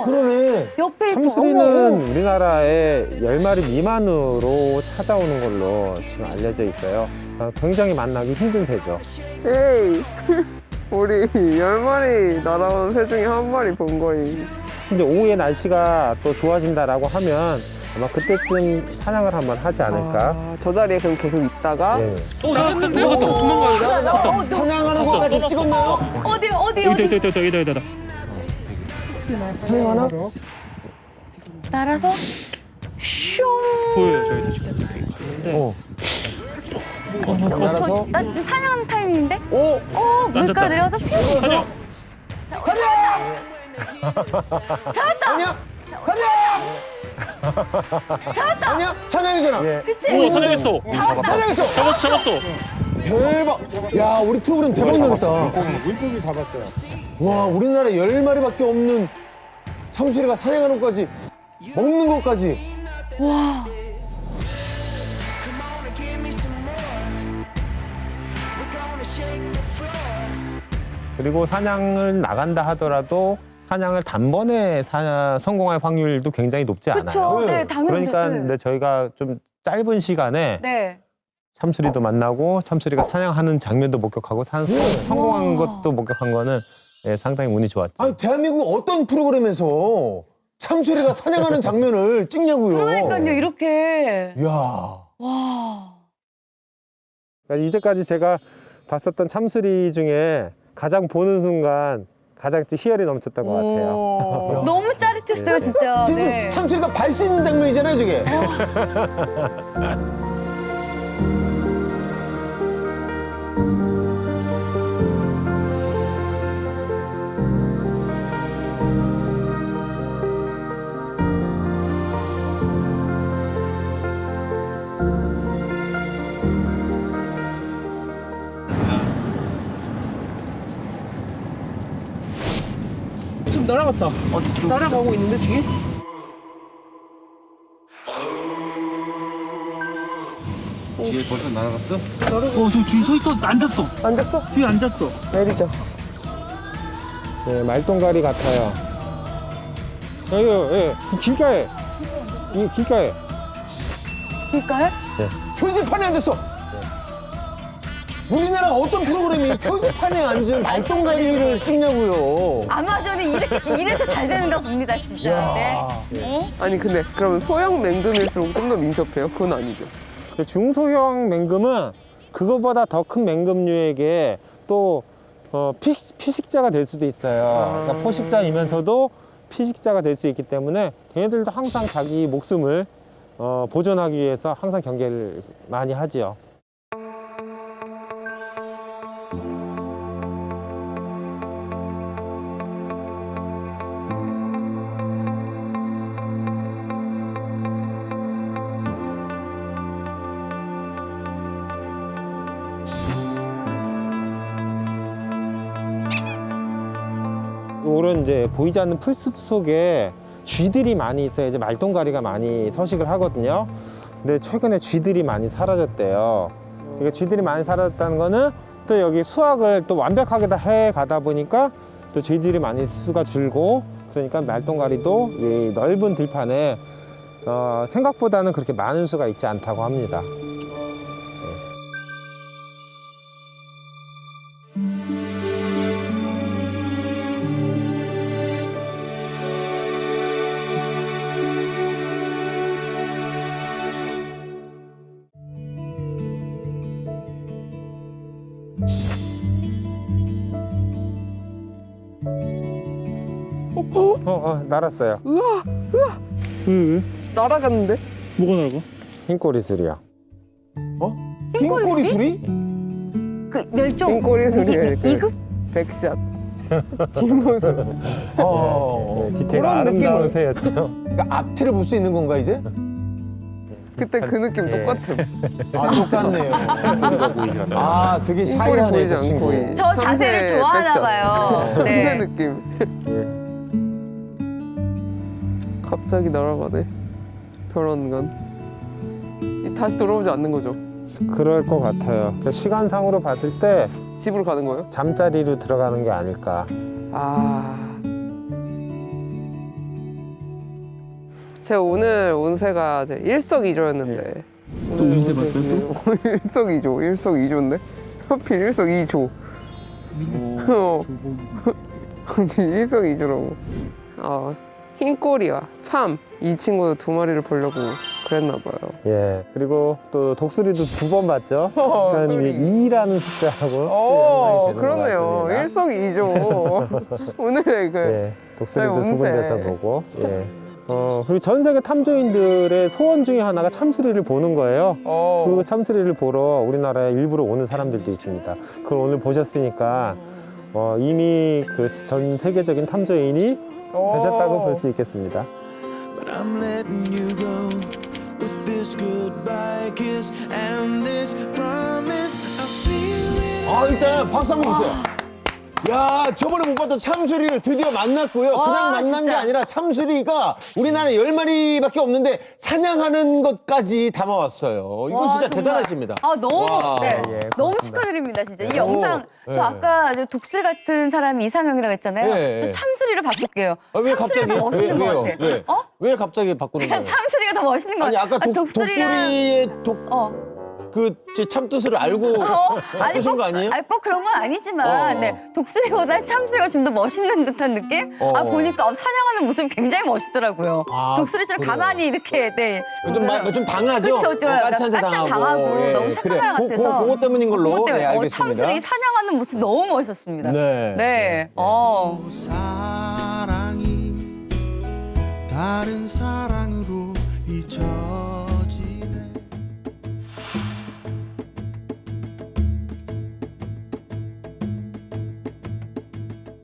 Speaker 1: 그러네.
Speaker 2: 옆에
Speaker 4: 참수리는 우리나라에 10마리 미만으로 찾아오는 걸로 지금 알려져 있어요. 굉장히 만나기 힘든 새죠.
Speaker 7: 에이, 우리 10마리 날아온 새 중에 한 마리 본 거임.
Speaker 4: 근데 오후에 날씨가 또 좋아진다라고 하면 아마 그때쯤 사냥을 한번 하지 않을까.
Speaker 7: 저 자리에 그럼 계속 있다가
Speaker 4: 네.
Speaker 8: 나갔는데? 도망가요.
Speaker 1: 사냥하는 것까지 찍었나요?
Speaker 2: 어디?
Speaker 8: 여기다.
Speaker 1: 사냥하나?
Speaker 2: 날아서 슝.
Speaker 8: 보여요, 저희도 지금.
Speaker 1: 날아서.
Speaker 2: 나 사냥하는 타이밍인데?
Speaker 1: 오!
Speaker 2: 물가로
Speaker 8: 앉았다.
Speaker 2: 내려가서 슝.
Speaker 8: 사냥!
Speaker 1: 사냥! 사냥! 아니야? 사냥이잖아.
Speaker 4: 예.
Speaker 2: 그치?
Speaker 8: 우와, 사냥했어.
Speaker 1: 사냥했어.
Speaker 8: 잡았어.
Speaker 1: 대박. 야, 우리 프로그램 대박 나겠다.
Speaker 4: 물고기 잡았어요.
Speaker 1: 와, 우리나라에 10마리밖에 없는 참수리가 사냥하는 것까지 먹는 것까지.
Speaker 2: 와.
Speaker 4: 그리고 사냥을 나간다 하더라도 사냥을 단번에 성공할 확률도 굉장히 높지 않아요.
Speaker 2: 그쵸. 네, 당연히.
Speaker 4: 그러니까
Speaker 2: 네.
Speaker 4: 근데 저희가 좀 짧은 시간에
Speaker 2: 네.
Speaker 4: 참수리도 만나고 참수리가 사냥하는 장면도 목격하고 성공한 것도 목격한 거는 예, 상당히 운이 좋았죠.
Speaker 1: 아니, 대한민국 어떤 프로그램에서 참수리가 사냥하는 장면을 찍냐고요.
Speaker 2: 그러니까요, 이렇게.
Speaker 1: 이야.
Speaker 2: 와.
Speaker 4: 그러니까 이제까지 제가 봤었던 참수리 중에 가장 보는 순간 가장 희열이 넘쳤던 것 같아요.
Speaker 2: 너무 짜릿했어요, 진짜.
Speaker 1: 지금
Speaker 2: 네.
Speaker 1: 참수리가 발 씻는 장면이잖아요, 저게.
Speaker 7: 지금 날아갔다. 날아가고 있는데 뒤에?
Speaker 10: 뒤에 벌써 날아갔어?
Speaker 8: 저 뒤에 서 있어. 앉았어.
Speaker 7: 앉았어?
Speaker 8: 뒤에 앉았어.
Speaker 7: 내리자.
Speaker 4: 네, 말똥가리 같아요. 예, 길가에. 이 길가에.
Speaker 2: 그러니까요?
Speaker 1: 표지판에 앉았어. 우리나라 어떤 프로그램이 표지판에 앉은 말똥가리를 찍냐고요.
Speaker 2: 아마존이 이래서 잘 되는가 봅니다, 진짜. 네.
Speaker 7: 아니 근데 그러면 소형 맹금일수록 좀 더 민첩해요? 그건 아니죠.
Speaker 4: 중소형 맹금은 그거보다 더 큰 맹금류에게 또 피식자가 될 수도 있어요. 그러니까 포식자이면서도 피식자가 될 수 있기 때문에 걔네들도 항상 자기 목숨을 보존하기 위해서 항상 경계를 많이 하지요. 요런 이제 보이지 않는 풀숲 속에 쥐들이 많이 있어요. 이제 말똥가리가 많이 서식을 하거든요. 근데 최근에 쥐들이 많이 사라졌대요. 그러니까 쥐들이 많이 사라졌다는 거는 또 여기 수확을 또 완벽하게 다 해 가다 보니까 또 쥐들이 많이 수가 줄고, 그러니까 말똥가리도 이 넓은 들판에 생각보다는 그렇게 많은 수가 있지 않다고 합니다. 날았어요.
Speaker 8: 왜?
Speaker 7: 날아갔는데?
Speaker 8: 뭐가 나가?
Speaker 4: 흰꼬리술이요.
Speaker 1: 흰꼬리 수리?
Speaker 2: 그 멸종
Speaker 7: 흰꼬리 소리에 그
Speaker 2: 2급?
Speaker 7: 백샷. 뒷모습.
Speaker 4: 디테일
Speaker 7: 그런
Speaker 4: 아름다운
Speaker 7: 느낌으로.
Speaker 4: 새였죠.
Speaker 1: 그러니까 앞뒤를 볼 수 있는 건가 이제?
Speaker 7: 그때 그 느낌
Speaker 4: 예.
Speaker 7: 똑같아.
Speaker 1: 아 똑같네요. 아 되게
Speaker 7: 흰꼬리
Speaker 1: 샤이하네
Speaker 7: 보이지
Speaker 1: 저
Speaker 7: 않고.
Speaker 1: 친구.
Speaker 7: 이
Speaker 2: 저 자세를
Speaker 7: 참새
Speaker 2: 좋아하나
Speaker 7: 백샷.
Speaker 2: 봐요.
Speaker 7: 참새
Speaker 2: 네.
Speaker 7: 느낌.
Speaker 4: 예.
Speaker 7: 갑자기 날아가네. 별원간. 다시 돌아오지 않는 거죠?
Speaker 4: 그럴 것 같아요. 시간상으로 봤을 때
Speaker 7: 집으로 가는 거예요?
Speaker 4: 잠자리로 들어가는 게 아닐까.
Speaker 7: 제가 오늘 운세가 이제 일석이조였는데
Speaker 8: 또 운세 봤어요,
Speaker 7: 일석이조인데 하필 일석이조. 일석이조라고. 흰꼬리와 참 이 친구도 두 마리를 보려고 그랬나 봐요.
Speaker 4: 예. 그리고 또 독수리도 2번 봤죠. 그러니까
Speaker 7: 소리.
Speaker 4: 2라는 숫자하고
Speaker 7: 그렇네요. 일석이조. 오늘의 그
Speaker 4: 예. 독수리도
Speaker 7: 운세.
Speaker 4: 2분 돼서 보고. 예. 그리고 전 세계 탐조인들의 소원 중에 하나가 참수리를 보는 거예요. 그 참수리를 보러 우리나라에 일부러 오는 사람들도 있습니다. 그걸 오늘 보셨으니까 이미 그 전 세계적인 탐조인이 되셨다고 볼 수 있겠습니다.
Speaker 3: But I'm letting you go with this goodbye kiss and this promise I'll see you in
Speaker 1: 아 일단 박수 한번 주세요. 야 저번에 못 봤던 참수리를 드디어 만났고요.
Speaker 2: 와,
Speaker 1: 그냥 만난
Speaker 2: 진짜.
Speaker 1: 게 아니라 참수리가 우리나라에 10마리밖에 없는데 사냥하는 것까지 담아왔어요. 이건
Speaker 2: 와,
Speaker 1: 진짜
Speaker 2: 정말.
Speaker 1: 대단하십니다.
Speaker 2: 너무
Speaker 1: 와.
Speaker 2: 네.
Speaker 4: 예,
Speaker 2: 너무
Speaker 4: 고맙습니다.
Speaker 2: 축하드립니다 진짜. 이
Speaker 1: 오,
Speaker 2: 영상
Speaker 1: 네.
Speaker 2: 저 아까 저 독수리 같은 사람이 이상형이라고 했잖아요.
Speaker 1: 네.
Speaker 2: 저 참수리를 바꿀게요.
Speaker 1: 아, 왜
Speaker 2: 참수리가
Speaker 1: 갑자기?
Speaker 2: 더 멋있는 것
Speaker 1: 왜요?
Speaker 2: 같아.
Speaker 1: 왜? 왜 갑자기 바꾸는
Speaker 2: 그냥
Speaker 1: 거예요?
Speaker 2: 참수리가 더 멋있는 것
Speaker 1: 아니
Speaker 2: 같아.
Speaker 1: 아까 독수리의 제 참뜻을 알고 바꾸신 거 아니에요?
Speaker 2: 아니 꼭 그런 건 아니지만 네, 독수리보다 참수리가 좀 더 멋있는 듯한 느낌? 보니까 사냥하는 모습이 굉장히 멋있더라고요. 독수리처럼
Speaker 1: 그래요?
Speaker 2: 가만히 이렇게
Speaker 1: 좀 당하죠?
Speaker 2: 그쵸,
Speaker 1: 까치한테
Speaker 2: 당하고 너무 착한 사람 같아서
Speaker 1: 그거 때문인 걸로.
Speaker 2: 그것 때문에.
Speaker 1: 네, 알겠습니다.
Speaker 2: 참수리 사냥하는 모습 너무 멋있었습니다.
Speaker 1: 네.
Speaker 3: 사랑이 다른 사랑으로 잊혀지네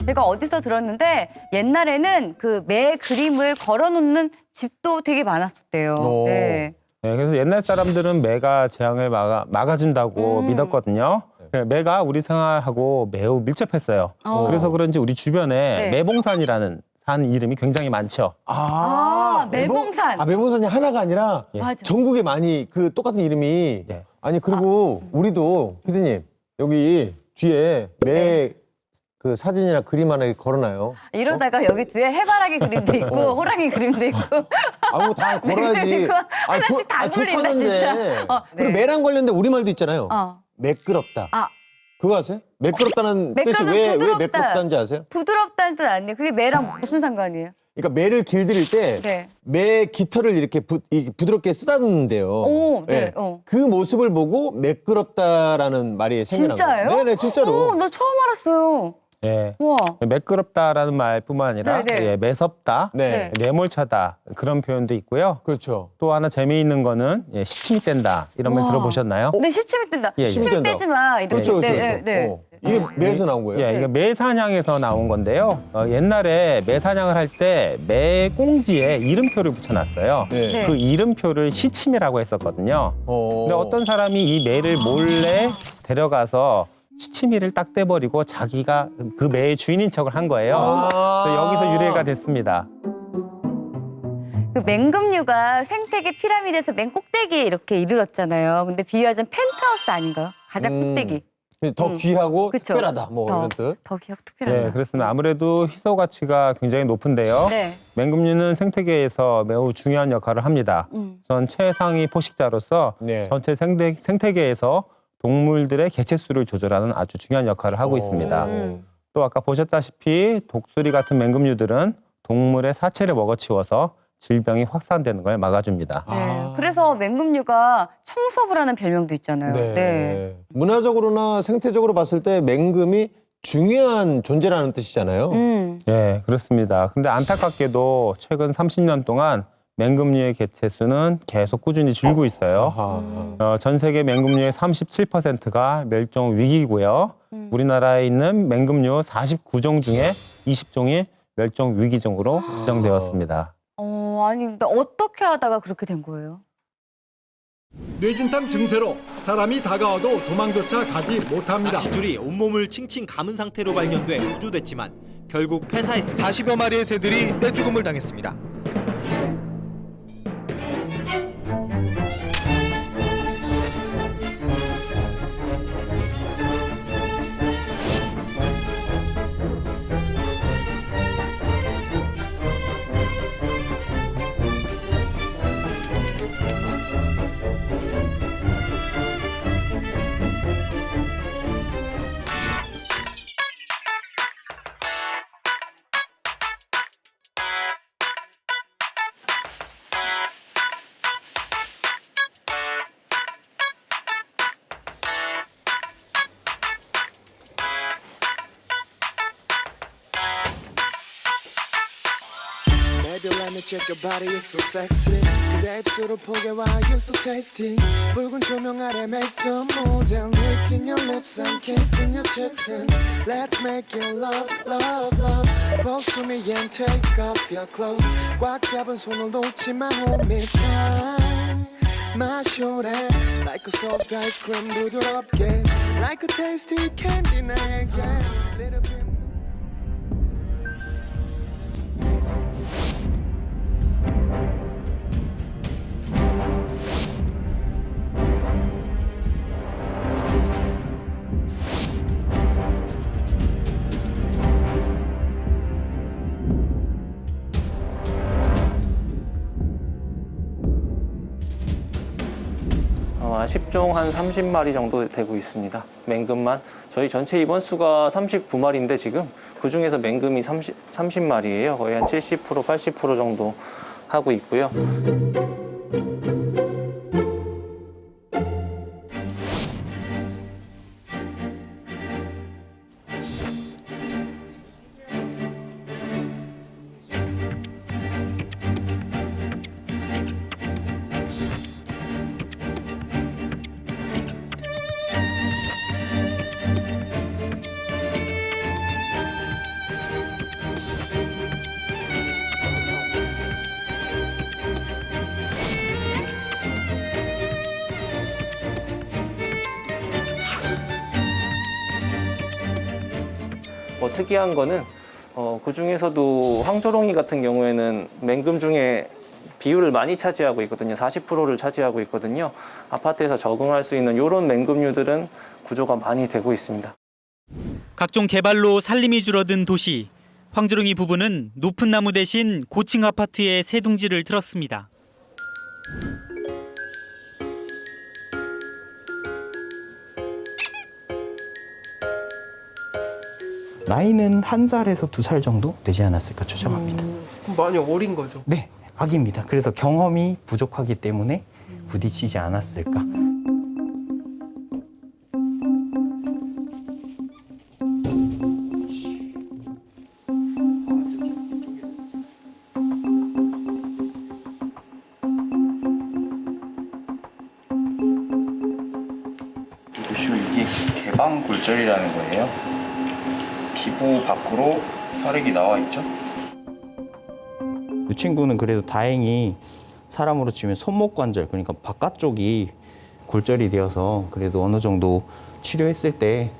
Speaker 2: 제가 어디서 들었는데 옛날에는 그 매 그림을 걸어놓는 집도 되게 많았었대요. 네.
Speaker 4: 네, 그래서 옛날 사람들은 매가 재앙을 막아준다고 믿었거든요. 매가 우리 생활하고 매우 밀접했어요. 그래서 그런지 우리 주변에
Speaker 2: 네.
Speaker 4: 매봉산이라는 산 이름이 굉장히 많죠.
Speaker 2: 매봉산.
Speaker 1: 매봉산이 하나가 아니라
Speaker 2: 맞아.
Speaker 1: 전국에 많이 그 똑같은 이름이.
Speaker 4: 예.
Speaker 1: 아니 그리고 우리도 피디님 여기 뒤에 매 그 사진이나 그림 하나 걸어놔요.
Speaker 2: 이러다가 여기 뒤에 해바라기 그림도 있고 호랑이 그림도 있고
Speaker 1: 아무 다 걸어야지.
Speaker 2: 하나씩 다 걸린다 진짜.
Speaker 1: 그리고 매랑 관련된 우리말도 있잖아요.
Speaker 2: 어.
Speaker 1: 매끄럽다.
Speaker 2: 아.
Speaker 1: 그거 아세요? 매끄럽다는 뜻이 왜
Speaker 2: 부드럽다.
Speaker 1: 매끄럽다는지 아세요?
Speaker 2: 부드럽다는 뜻 아니에요. 그게 매랑 무슨 상관이에요?
Speaker 1: 그러니까 매를 길들일 때
Speaker 2: 네.
Speaker 1: 매 깃털을 이렇게 부드럽게 쓰다듬는데요.
Speaker 2: 오, 네,
Speaker 1: 예. 그 모습을 보고 매끄럽다라는 말이 생겨난 거예요.
Speaker 2: 진짜예요?
Speaker 1: 네네 진짜로.
Speaker 2: 나 처음 알았어요.
Speaker 4: 예.
Speaker 2: 와.
Speaker 4: 매끄럽다라는 말뿐만 아니라
Speaker 2: 네, 네.
Speaker 4: 예, 매섭다,
Speaker 1: 네.
Speaker 4: 매몰차다 그런 표현도 있고요.
Speaker 1: 그렇죠.
Speaker 4: 또 하나 재미있는 거는 시침이 뗀다 이런 말
Speaker 2: 와.
Speaker 4: 들어보셨나요?
Speaker 2: 네, 시침이 뜬다.
Speaker 4: 예, 예.
Speaker 2: 시침 떼지 마. 이렇게.
Speaker 1: 그렇죠, 그렇죠.
Speaker 2: 네, 네.
Speaker 1: 이게 매에서 나온 거예요?
Speaker 4: 예, 이게 매사냥에서 나온 건데요. 옛날에 매사냥을 할 때 매꽁지에 이름표를 붙여놨어요.
Speaker 1: 네.
Speaker 4: 그 이름표를 시침이라고 했었거든요. 근데 어떤 사람이 이 매를 몰래 데려가서 시치미를 딱 떼버리고 자기가 그 매의 주인인 척을 한 거예요. 그래서 여기서 유래가 됐습니다.
Speaker 2: 그 맹금류가 생태계 피라미드에서 맨 꼭대기에 이렇게 이르렀잖아요. 근데 비유하자면 펜트하우스 아닌가요? 가장 꼭대기.
Speaker 1: 더 귀하고
Speaker 2: 그쵸.
Speaker 1: 특별하다 뭐 이런 뜻.
Speaker 2: 더 귀하고 특별하다.
Speaker 4: 네, 그렇습니다. 아무래도 희소 가치가 굉장히 높은데요.
Speaker 2: 네.
Speaker 4: 맹금류는 생태계에서 매우 중요한 역할을 합니다. 우선 최상위 포식자로서
Speaker 1: 네.
Speaker 4: 전체 생태계에서 동물들의 개체수를 조절하는 아주 중요한 역할을 하고 있습니다. 또 아까 보셨다시피 독수리 같은 맹금류들은 동물의 사체를 먹어치워서 질병이 확산되는 걸 막아줍니다.
Speaker 2: 네. 그래서 맹금류가 청소부라는 별명도 있잖아요.
Speaker 1: 네. 문화적으로나 생태적으로 봤을 때 맹금이 중요한 존재라는 뜻이잖아요.
Speaker 4: 예, 그렇습니다. 근데 안타깝게도 최근 30년 동안 맹금류의 개체수는 계속 꾸준히 줄고 있어요. 전 세계 맹금류의 37%가 멸종 위기고요. 우리나라에 있는 맹금류 49종 중에 20종이 멸종 위기종으로 지정되었습니다.
Speaker 2: 아니 근데 어떻게 하다가 그렇게 된 거예요?
Speaker 11: 뇌진탕 증세로 사람이 다가와도 도망조차 가지 못합니다.
Speaker 12: 낚싯줄이 온몸을 칭칭 감은 상태로 발견돼 구조됐지만 결국 폐사했습니다.
Speaker 10: 40여 마리의 새들이 떼죽음을 당했습니다.
Speaker 3: Baby, let me check your body, you're so sexy. 그대 입술을 포개와, you're so tasty. 붉은 조명 아래 make the mood and licking your lips and kissing your cheeks and let's make it love, love, love. Close to me and take off your clothes. 꽉 잡은 손을 놓지 마, hold me tight. 마셔래 like a soft ice cream 부드럽게 like a tasty candy 내게 little bit.
Speaker 8: 아쉽종 한 30마리 정도 되고 있습니다. 맹금만. 저희 전체 입원 수가 39마리인데 지금 그중에서 맹금이 30마리예요. 거의 한 70%, 80% 정도 하고 있고요. 특이한 거는 그 중에서도 황조롱이 같은 경우에는 맹금 중에 비율을 많이 차지하고 있거든요. 40%를 차지하고 있거든요. 아파트에서 적응할 수 있는 이런 맹금류들은 구조가 많이 되고 있습니다.
Speaker 12: 각종 개발로 살림이 줄어든 도시. 황조롱이 부부는 높은 나무 대신 고층 아파트에 새 둥지를 틀었습니다.
Speaker 13: 나이는 1살에서 2살 정도 되지 않았을까 추정합니다.
Speaker 7: 그럼 많이 어린 거죠?
Speaker 13: 네, 아기입니다. 그래서 경험이 부족하기 때문에 부딪히지 않았을까.
Speaker 10: 보시면 이게 개방 골절이라는 거예요. 피부 밖으로 혈액이 나와 있죠.
Speaker 13: 이 친구는 그래도 다행히 사람으로 치면 손목 관절, 그러니까 바깥쪽이 골절이 되어서 그래도 어느 정도 치료했을 때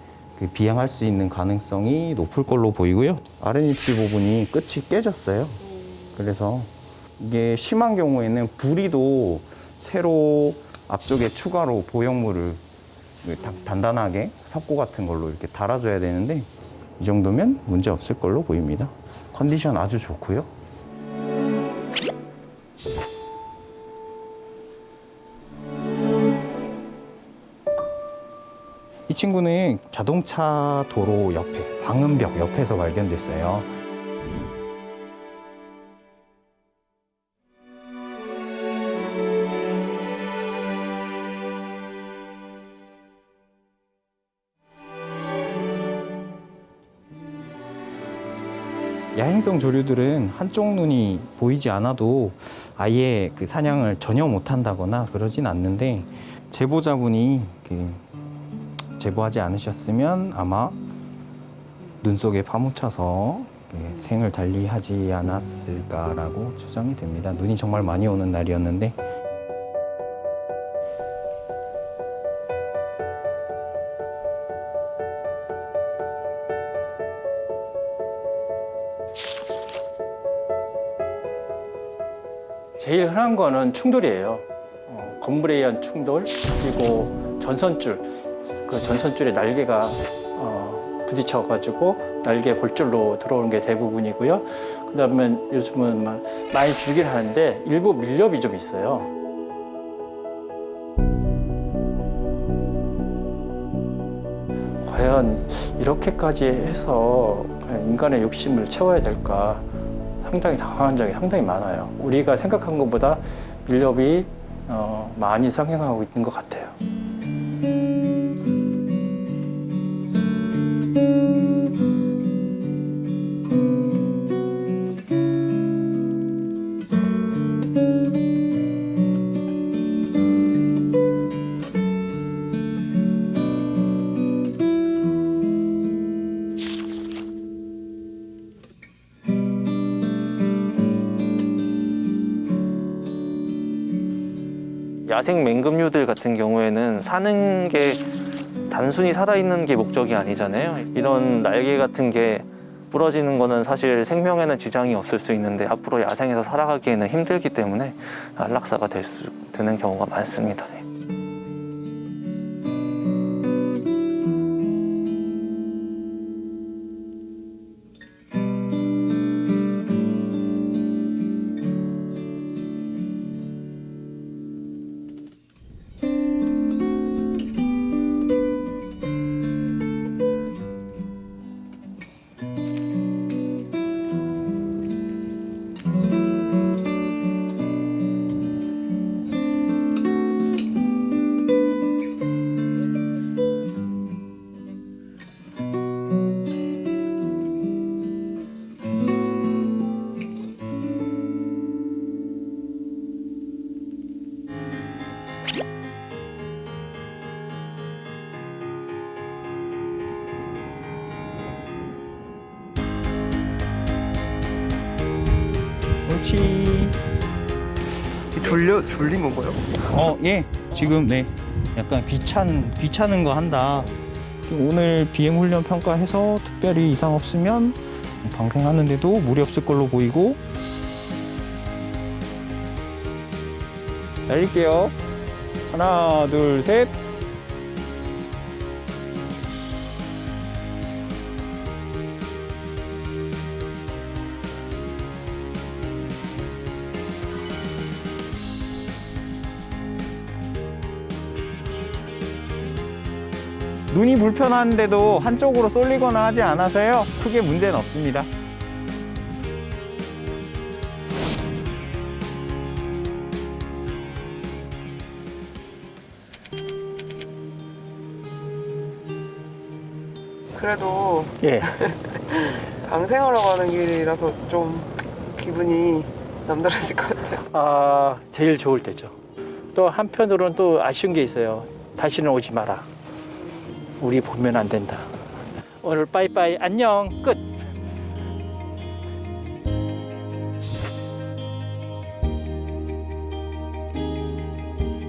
Speaker 13: 비양할 수 있는 가능성이 높을 걸로 보이고요. 아랫입술 부분이 끝이 깨졌어요. 그래서 이게 심한 경우에는 부리도 새로 앞쪽에 추가로 보형물을 단단하게 삽고 같은 걸로 이렇게 달아줘야 되는데 이 정도면 문제 없을 걸로 보입니다. 컨디션 아주 좋고요. 이 친구는 자동차 도로 옆에, 방음벽 옆에서 발견됐어요. 야행성 조류들은 한쪽 눈이 보이지 않아도 아예 그 사냥을 전혀 못한다거나 그러진 않는데 제보자분이 제보하지 않으셨으면 아마 눈 속에 파묻혀서 생을 달리하지 않았을까라고 추정이 됩니다. 눈이 정말 많이 오는 날이었는데
Speaker 8: 제일 흔한 거는 충돌이에요. 건물에 의한 충돌, 그리고 전선줄, 그 전선줄에 날개가 부딪혀가지고 날개 골절로 들어오는 게 대부분이고요. 그다음에 요즘은 많이 줄긴 하는데 일부 밀렵이 좀 있어요. 과연 이렇게까지 해서 인간의 욕심을 채워야 될까? 상당히 당황한 적이 상당히 많아요. 우리가 생각한 것보다 밀렵이 많이 상행하고 있는 것 같아요. 야생 맹금류들 같은 경우에는 사는 게 단순히 살아있는 게 목적이 아니잖아요. 이런 날개 같은 게 부러지는 거는 사실 생명에는 지장이 없을 수 있는데 앞으로 야생에서 살아가기에는 힘들기 때문에 안락사가 되는 경우가 많습니다.
Speaker 13: 옳지.
Speaker 7: 졸린 건가요?
Speaker 13: 예. 지금 네. 약간 귀찮은 거 한다. 오늘 비행 훈련 평가해서 특별히 이상 없으면 방생하는데도 무리 없을 걸로 보이고 날릴게요. 하나, 둘, 셋. 눈이 불편한데도 한쪽으로 쏠리거나 하지 않아서요. 크게 문제는 없습니다.
Speaker 7: 그래도
Speaker 8: 예.
Speaker 7: 방생하러 가는 길이라서 좀 기분이 남다르실 것 같아요.
Speaker 8: 제일 좋을 때죠. 또 한편으로는 또 아쉬운 게 있어요. 다시는 오지 마라. 우리 보면 안 된다. 오늘 빠이빠이 안녕 끝.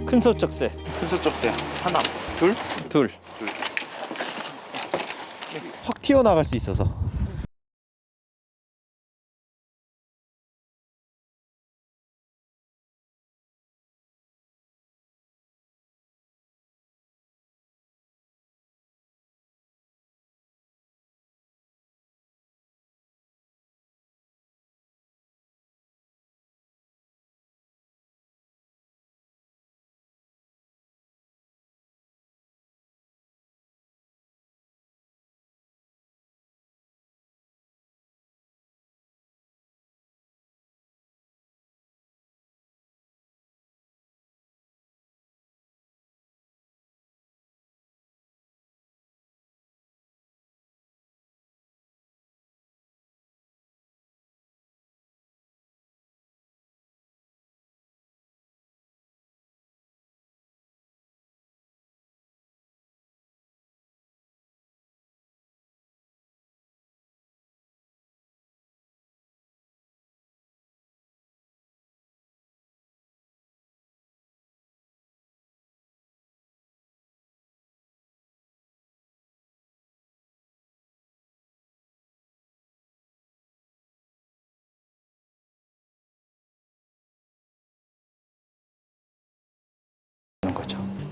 Speaker 8: 큰 소쩍새.
Speaker 10: 큰 소쩍새 하나, 둘.
Speaker 13: 확 튀어나갈 수 있어서.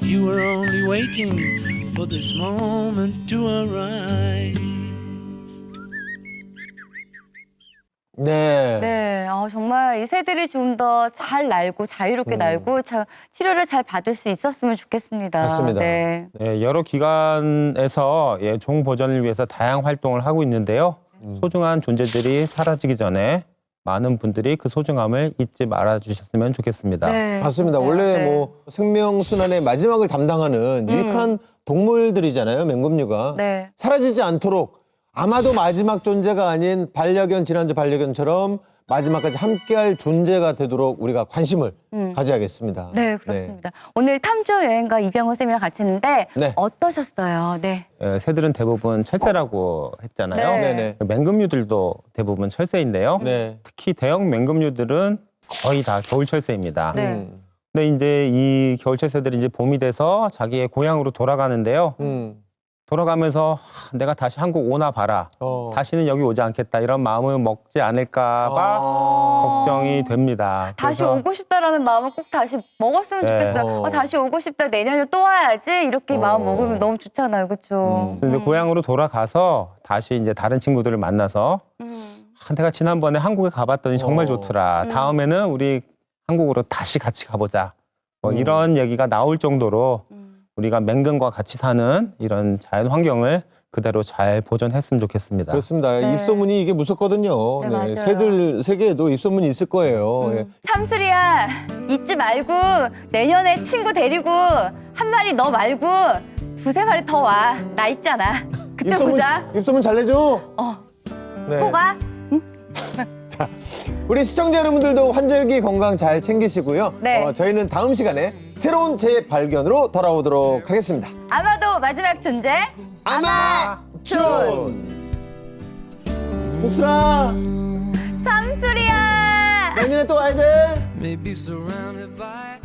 Speaker 3: You were only waiting for this moment to arrive.
Speaker 1: 네.
Speaker 2: 네, 정말 이 새들이 좀 더 잘 날고 자유롭게 날고 치료를 잘 받을 수 있었으면 좋겠습니다.
Speaker 1: 맞습니다.
Speaker 2: 네.
Speaker 4: 네, 여러 기관에서 종 보전을 위해서 다양한 활동을 하고 있는데요. 소중한 존재들이 사라지기 전에 많은 분들이 그 소중함을 잊지 말아 주셨으면 좋겠습니다.
Speaker 2: 네,
Speaker 1: 맞습니다.
Speaker 2: 진짜요.
Speaker 1: 원래
Speaker 2: 네.
Speaker 1: 뭐 생명순환의 마지막을 담당하는 유익한 동물들이잖아요, 맹금류가.
Speaker 2: 네.
Speaker 1: 사라지지 않도록 아마도 마지막 존재가 아닌 반려견, 지난주 반려견처럼 마지막까지 함께할 존재가 되도록 우리가 관심을 가져야겠습니다.
Speaker 2: 네, 그렇습니다. 오늘 탐조 여행가 이병헌 쌤이랑 같이 했는데
Speaker 1: 네.
Speaker 2: 어떠셨어요? 네.
Speaker 4: 새들은 대부분 철새라고 했잖아요.
Speaker 2: 네.
Speaker 1: 네네.
Speaker 4: 맹금류들도 대부분 철새인데요.
Speaker 1: 네.
Speaker 4: 특히 대형 맹금류들은 거의 다 겨울 철새입니다.
Speaker 2: 네.
Speaker 4: 근데 이제 이 겨울 철새들이 이제 봄이 돼서 자기의 고향으로 돌아가는데요. 돌아가면서 내가 다시 한국 오나 봐라. 다시는 여기 오지 않겠다. 이런 마음을 먹지 않을까 봐 걱정이 됩니다.
Speaker 2: 다시
Speaker 4: 그래서
Speaker 2: 오고 싶다라는 마음을 꼭 다시 먹었으면
Speaker 4: 네.
Speaker 2: 좋겠어요. 다시 오고 싶다. 내년에 또 와야지. 이렇게 마음 먹으면 너무 좋잖아요. 그렇죠?
Speaker 4: 근데 고향으로 돌아가서 다시 이제 다른 친구들을 만나서 내가 지난번에 한국에 가봤더니 정말 좋더라. 다음에는 우리 한국으로 다시 같이 가보자. 뭐 이런 얘기가 나올 정도로 우리가 맹금과 같이 사는 이런 자연 환경을 그대로 잘 보존했으면 좋겠습니다.
Speaker 1: 그렇습니다.
Speaker 2: 네.
Speaker 1: 입소문이 이게 무섭거든요.
Speaker 2: 네, 맞아요.
Speaker 1: 새들 세계에도 입소문이 있을 거예요. 예.
Speaker 2: 삼수리야, 잊지 말고 내년에 친구 데리고 한 마리 너 말고 두세 마리 더 와. 나 있잖아. 그때 보자.
Speaker 1: 입소문 잘 내줘. 네.
Speaker 2: 꼭 와.
Speaker 1: 자, 우리 시청자 여러분들도 환절기 건강 잘 챙기시고요.
Speaker 2: 네.
Speaker 1: 저희는 다음 시간에 새로운 재발견으로 돌아오도록 하겠습니다.
Speaker 2: 아마도 마지막 존재.
Speaker 1: 아마존. 복수라,
Speaker 2: 삼수리야.
Speaker 1: 내년에 또 와야 돼.
Speaker 3: Maybe surrounded by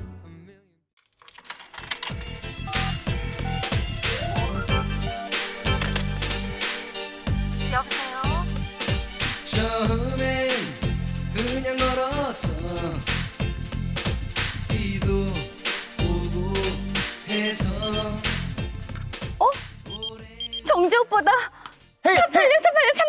Speaker 2: 여보세요.
Speaker 3: 처음엔 그냥 걸어서 비도 오고 해서
Speaker 2: 정재 오빠다. 386, 386,